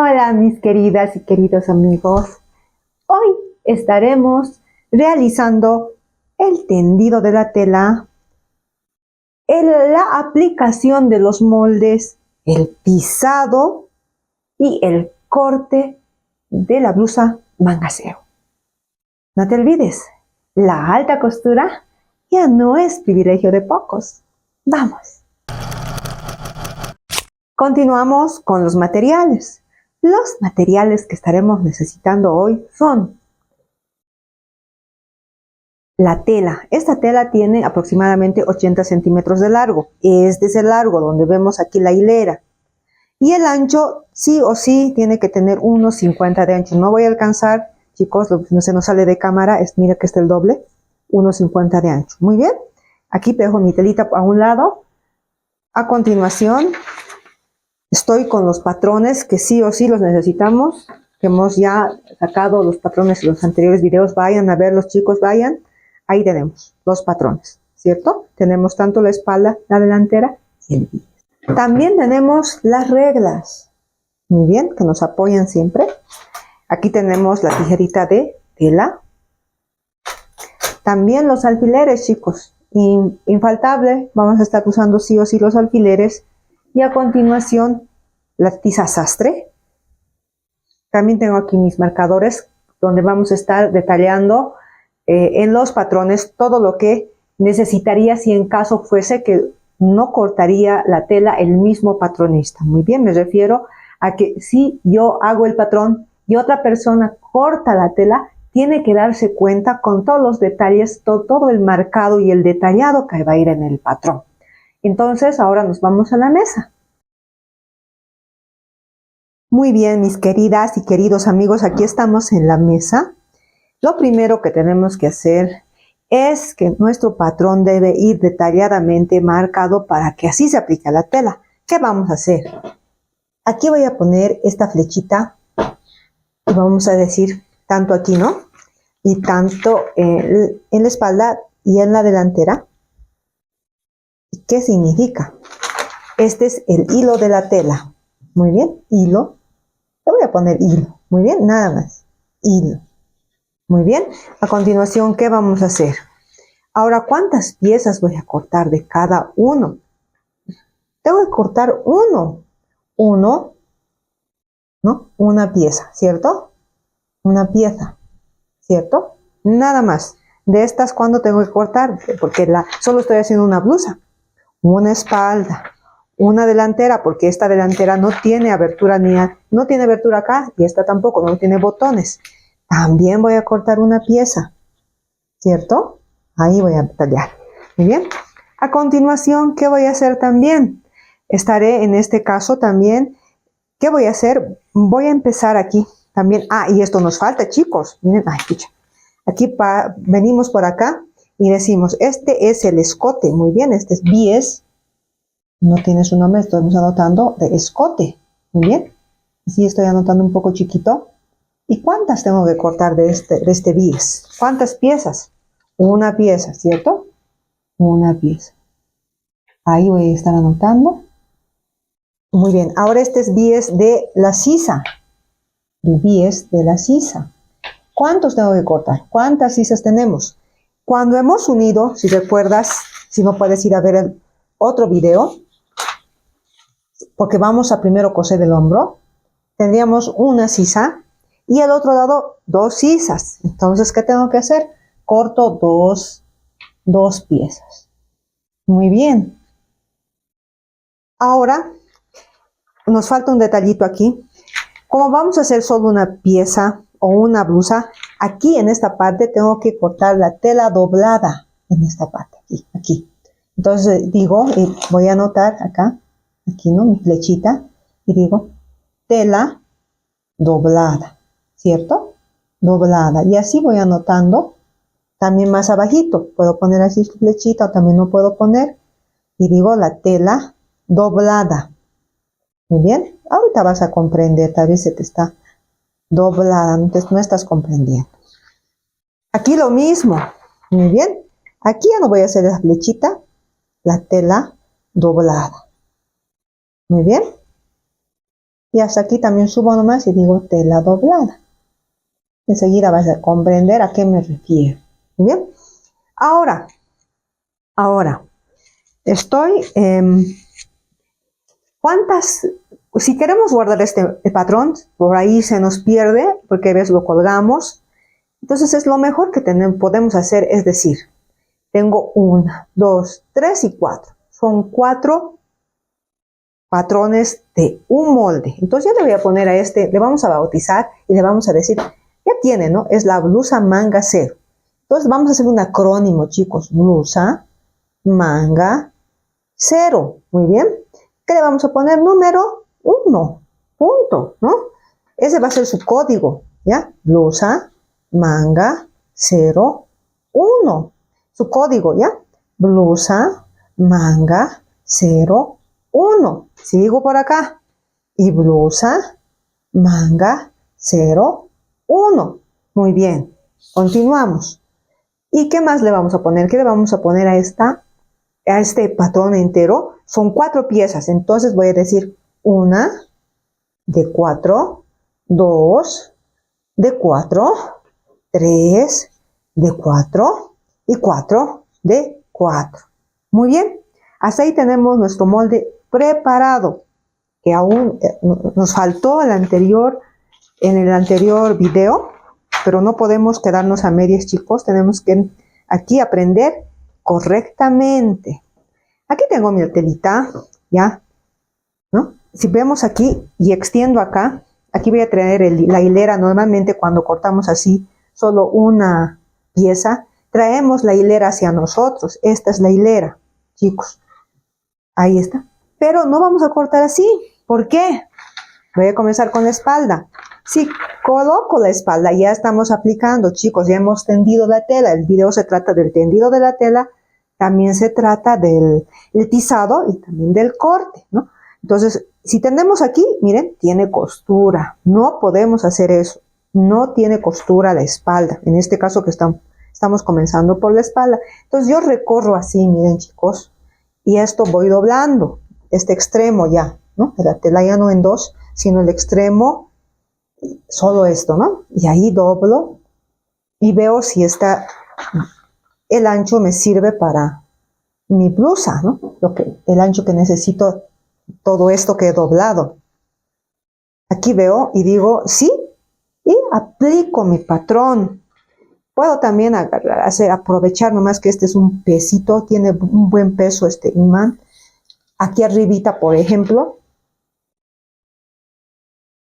Hola mis queridas y queridos amigos. Hoy estaremos realizando el tendido de la tela, la aplicación de los moldes, el pisado y el corte de la blusa manga cero. No te olvides, la alta costura ya no es privilegio de pocos. ¡Vamos! Continuamos con los materiales. Los materiales que estaremos necesitando hoy son la tela. Esta tela tiene aproximadamente 80 centímetros de largo. Este es el largo donde vemos aquí la hilera. Y el ancho sí o sí tiene que tener unos 50 de ancho. No voy a alcanzar, chicos, no se nos sale de cámara. Mira que está el doble. Unos 50 de ancho. Muy bien. Aquí dejo mi telita a un lado. A continuación, estoy con los patrones que sí o sí los necesitamos, que hemos ya sacado los patrones en los anteriores videos. Vayan a verlos, chicos, vayan. Ahí tenemos los patrones, ¿cierto? Tenemos tanto la espalda, la delantera y el bies. También tenemos las reglas, muy bien, que nos apoyan siempre. Aquí tenemos la tijerita de tela. También los alfileres, chicos, infaltable, vamos a estar usando sí o sí los alfileres. Y a continuación, la tiza sastre. También tengo aquí mis marcadores, donde vamos a estar detallando en los patrones todo lo que necesitaría si en caso fuese que no cortaría la tela el mismo patronista. Muy bien, me refiero a que si yo hago el patrón y otra persona corta la tela, tiene que darse cuenta con todos los detalles, todo el marcado y el detallado que va a ir en el patrón. Entonces, ahora nos vamos a la mesa. Muy bien, mis queridas y queridos amigos, aquí estamos en la mesa. Lo primero que tenemos que hacer es que nuestro patrón debe ir detalladamente marcado para que así se aplique a la tela. ¿Qué vamos a hacer? Aquí voy a poner esta flechita y vamos a decir tanto aquí, ¿no? Y tanto en la espalda y en la delantera. ¿Qué significa? Este es el hilo de la tela. Muy bien, hilo. Le voy a poner hilo. Muy bien, nada más. Hilo. Muy bien. A continuación, ¿qué vamos a hacer? Ahora, ¿cuántas piezas voy a cortar de cada uno? Tengo que cortar uno. Uno, ¿no? Una pieza, ¿cierto? Una pieza, ¿cierto? Nada más. De estas, ¿cuándo tengo que cortar? Porque solo estoy haciendo una blusa. Una espalda. Una delantera, porque esta delantera no tiene abertura no tiene abertura acá, y esta tampoco, no tiene botones. También voy a cortar una pieza, ¿cierto? Ahí voy a tallar. Muy bien. A continuación, ¿qué voy a hacer también? Estaré en este caso también, ¿qué voy a hacer? Voy a empezar aquí también. Y esto nos falta, chicos. Miren, escucha. Aquí venimos por acá y decimos, este es el escote. Muy bien, este es bies. No tiene su nombre, estamos anotando de escote. Muy bien. Así estoy anotando un poco chiquito. ¿Y cuántas tengo que cortar de este bies? ¿Cuántas piezas? Una pieza, ¿cierto? Una pieza. Ahí voy a estar anotando. Muy bien. Ahora este es bies de la sisa. El bies de la sisa. ¿Cuántos tengo que cortar? ¿Cuántas sisas tenemos? Cuando hemos unido, si recuerdas, si no puedes ir a ver el otro video, porque vamos a primero coser el hombro, tendríamos una sisa y al otro lado dos sisas. Entonces, ¿qué tengo que hacer? Corto dos piezas. Muy bien. Ahora, nos falta un detallito aquí. Como vamos a hacer solo una pieza o una blusa, aquí en esta parte tengo que cortar la tela doblada. En esta parte, aquí. Entonces digo, voy a anotar acá, aquí, ¿no? Mi flechita, y digo, tela doblada, ¿cierto? Doblada. Y así voy anotando. También más abajito, puedo poner así flechita o también no puedo poner. Y digo la tela doblada. Muy bien. Ahorita vas a comprender, tal vez se te está doblada, no estás comprendiendo. Aquí lo mismo. Muy bien. Aquí ya no voy a hacer la flechita, la tela doblada. Muy bien. Y hasta aquí también subo nomás y digo tela doblada. Enseguida vas a comprender a qué me refiero. ¿Muy bien? Ahora, estoy... si queremos guardar este patrón, por ahí se nos pierde, porque ves, lo colgamos. Entonces es lo mejor que podemos hacer, es decir, tengo 1, 2, 3 y 4. Son 4 patrones de un molde. Entonces yo le voy a poner a este, le vamos a bautizar y le vamos a decir, ya tiene, ¿no? Es la blusa manga 0. Entonces vamos a hacer un acrónimo, chicos. Blusa manga 0. Muy bien. ¿Qué le vamos a poner? Número 1. Punto, ¿no? Ese va a ser su código, ¿ya? Blusa manga 0, 1. Su código, ¿ya? Blusa manga 0, 1. Sigo por acá. Y blusa manga 0, 1. Muy bien. Continuamos. ¿Y qué más le vamos a poner? ¿Qué le vamos a poner a este patrón entero? Son 4 piezas. Entonces voy a decir 1 de 4, 2 de 4, 3 de 4 y 4 de 4. Muy bien. Hasta ahí tenemos nuestro molde preparado, que aún nos faltó en el anterior video, pero no podemos quedarnos a medias, chicos. Tenemos que aquí aprender correctamente. Aquí tengo mi telita, ¿ya? ¿No? Si vemos aquí y extiendo acá, aquí voy a traer la hilera. Normalmente cuando cortamos así solo una pieza, traemos la hilera hacia nosotros. Esta es la hilera, chicos. Ahí está. Pero no vamos a cortar así. ¿Por qué? Voy a comenzar con la espalda. Si coloco la espalda, ya estamos aplicando, chicos, ya hemos tendido la tela. El video se trata del tendido de la tela, también se trata del tizado y también del corte, ¿no? Entonces, si tendemos aquí, miren, tiene costura. No podemos hacer eso. No tiene costura la espalda. En este caso que estamos comenzando por la espalda. Entonces yo recorro así, miren, chicos. Y esto voy doblando, este extremo ya, ¿no? La tela ya no en dos, sino el extremo, solo esto, ¿no? Y ahí doblo y veo si el ancho me sirve para mi blusa, ¿no? El ancho que necesito, todo esto que he doblado. Aquí veo y digo, sí, y aplico mi patrón. Puedo también aprovechar nomás que este es un pesito, tiene un buen peso este imán. Aquí arribita, por ejemplo,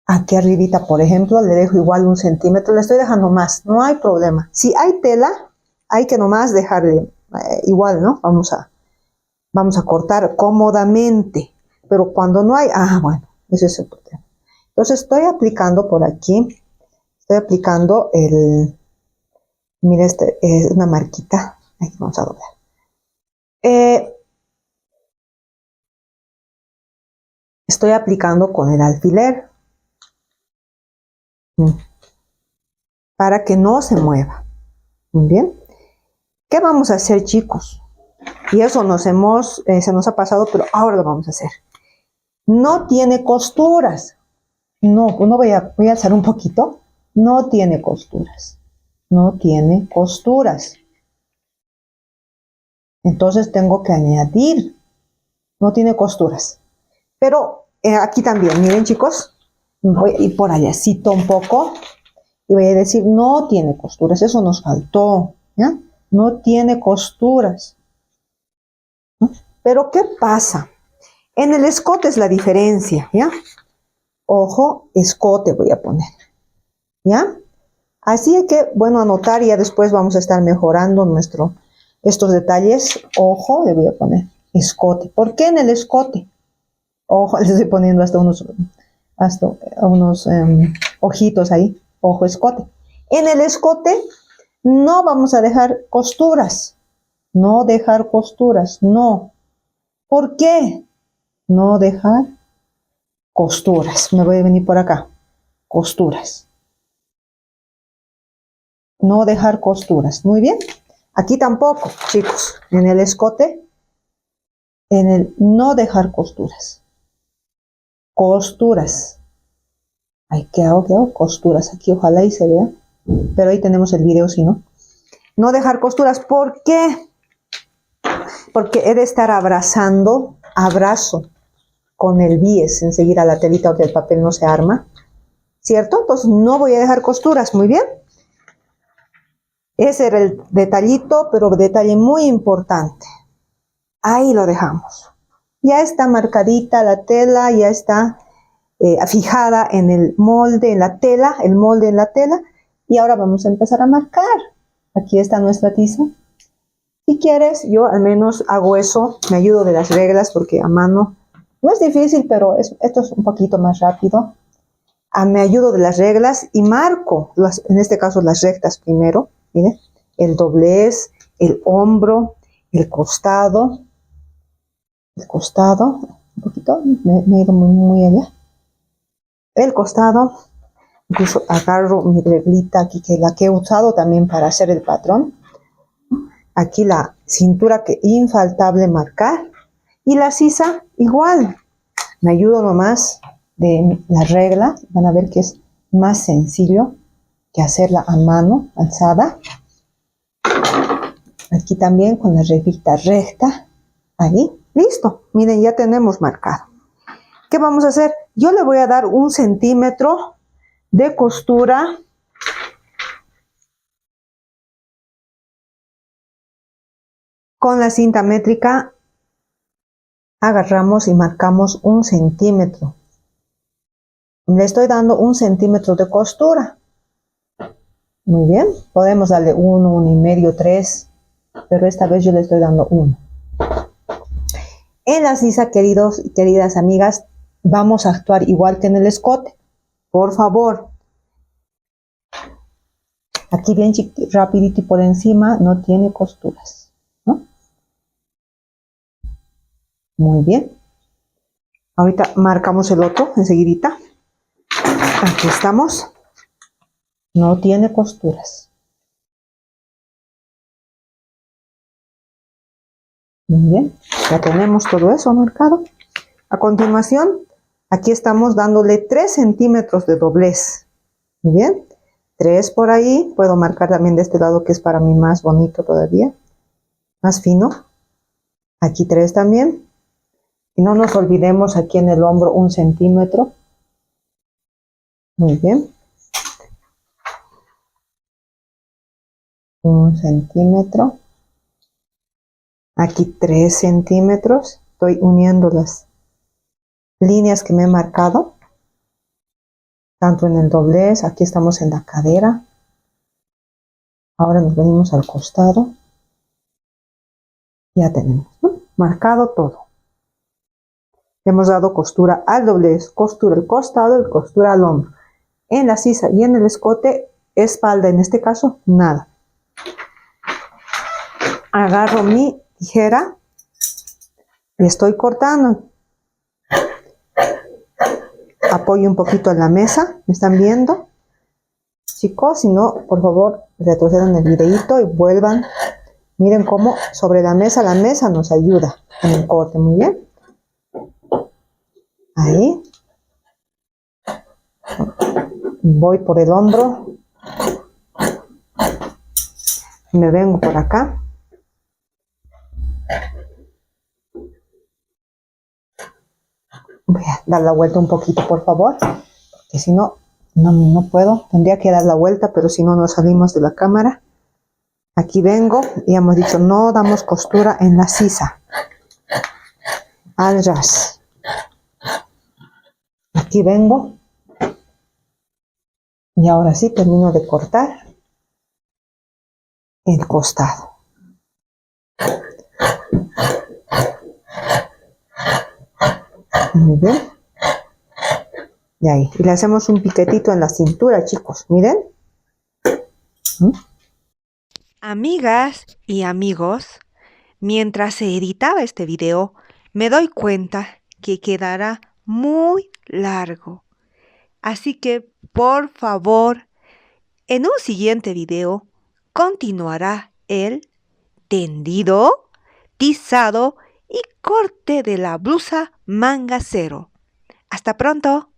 le dejo igual 1 centímetro, le estoy dejando más, no hay problema. Si hay tela, hay que nomás dejarle igual, ¿no? Vamos a cortar cómodamente, pero cuando no hay, bueno, ese es el problema. Entonces estoy aplicando por aquí, mira, este es una marquita, aquí vamos a doblar. Estoy aplicando con el alfiler para que no se mueva. Muy bien. ¿Qué vamos a hacer, chicos? Y eso se nos ha pasado, pero ahora lo vamos a hacer. No tiene costuras. No, pues voy a alzar un poquito. No tiene costuras. No tiene costuras. Entonces tengo que añadir. No tiene costuras. Pero aquí también, miren, chicos. Voy a ir por allácito un poco. Y voy a decir, no tiene costuras. Eso nos faltó, ¿ya? No tiene costuras. ¿No? Pero ¿qué pasa? En el escote es la diferencia, ¿ya? Ojo, escote voy a poner, ¿ya? Así que, bueno, anotar y ya después vamos a estar mejorando estos detalles. Ojo, le voy a poner escote. ¿Por qué en el escote? Ojo, le estoy poniendo hasta unos ojitos ahí. Ojo, escote. En el escote no vamos a dejar costuras. No dejar costuras, no. ¿Por qué? No dejar costuras. Me voy a venir por acá. Costuras. No dejar costuras. Muy bien. Aquí tampoco, chicos. En el escote, en el no dejar costuras. Costuras. Ahí, ¿qué hago? ¿Qué hago? Costuras aquí, ojalá y se vea. Pero ahí tenemos el video, si no. No dejar costuras, ¿por qué? Porque he de estar abrazo con el bies enseguida la telita o que el papel no se arma, ¿cierto? Entonces no voy a dejar costuras, muy bien. Ese era el detallito, pero detalle muy importante. Ahí lo dejamos. Ya está marcadita la tela, ya está fijada en el molde, en la tela, el molde en la tela. Y ahora vamos a empezar a marcar. Aquí está nuestra tiza. Si quieres, yo al menos hago eso, me ayudo de las reglas porque a mano no es difícil, pero esto es un poquito más rápido. Me ayudo de las reglas y marco, en este caso las rectas primero. Miren, el doblez, el hombro, el costado, un poquito, me he ido muy allá. El costado, incluso agarro mi reglita aquí, que la que he usado también para hacer el patrón. Aquí la cintura que infaltable marcar. Y la sisa igual. Me ayudo nomás de la regla. Van a ver que es más sencillo que hacerla a mano alzada. Aquí también con la reglita recta. Ahí, listo. Miren, ya tenemos marcado. ¿Qué vamos a hacer? Yo le voy a dar 1 centímetro de costura. Con la cinta métrica agarramos y marcamos 1 centímetro. Le estoy dando 1 centímetro de costura. Muy bien, podemos darle 1, 1,5, 3, pero esta vez yo le estoy dando 1. En la sisa, queridos y queridas amigas, vamos a actuar igual que en el escote. Por favor. Aquí bien rapidito y por encima no tiene costuras, ¿no? Muy bien. Ahorita marcamos el otro enseguidita. Aquí estamos. No tiene costuras. Muy bien. Ya tenemos todo eso marcado. A continuación, aquí estamos dándole 3 centímetros de doblez. Muy bien. 3 por ahí. Puedo marcar también de este lado que es para mí más bonito todavía. Más fino. Aquí 3 también. Y no nos olvidemos aquí en el hombro 1 centímetro. Muy bien. 1 centímetro. Aquí 3 centímetros. Estoy uniendo las líneas que me he marcado. Tanto en el doblez, aquí estamos en la cadera. Ahora nos venimos al costado. Ya tenemos, ¿no? Marcado todo. Hemos dado costura al doblez, costura al costado y costura al hombro. En la sisa y en el escote, espalda en este caso, nada. Agarro mi tijera y estoy cortando. Apoyo un poquito en la mesa, ¿me están viendo? Chicos, si no, por favor, retrocedan el videito y vuelvan. Miren cómo sobre la mesa nos ayuda en el corte, muy bien. Ahí. Voy por el hombro. Me vengo por acá. Voy a dar la vuelta un poquito, por favor, porque si no, no puedo. Tendría que dar la vuelta, pero si no, nos salimos de la cámara. Aquí vengo y hemos dicho, no damos costura en la sisa. Al ras. Aquí vengo. Y ahora sí termino de cortar el costado. Muy bien. Y ahí. Y le hacemos un piquetito en la cintura, chicos. Miren. Amigas y amigos, mientras se editaba este video, me doy cuenta que quedará muy largo. Así que, por favor, en un siguiente video continuará el tendido, tizado y corte de la blusa manga cero. Hasta pronto.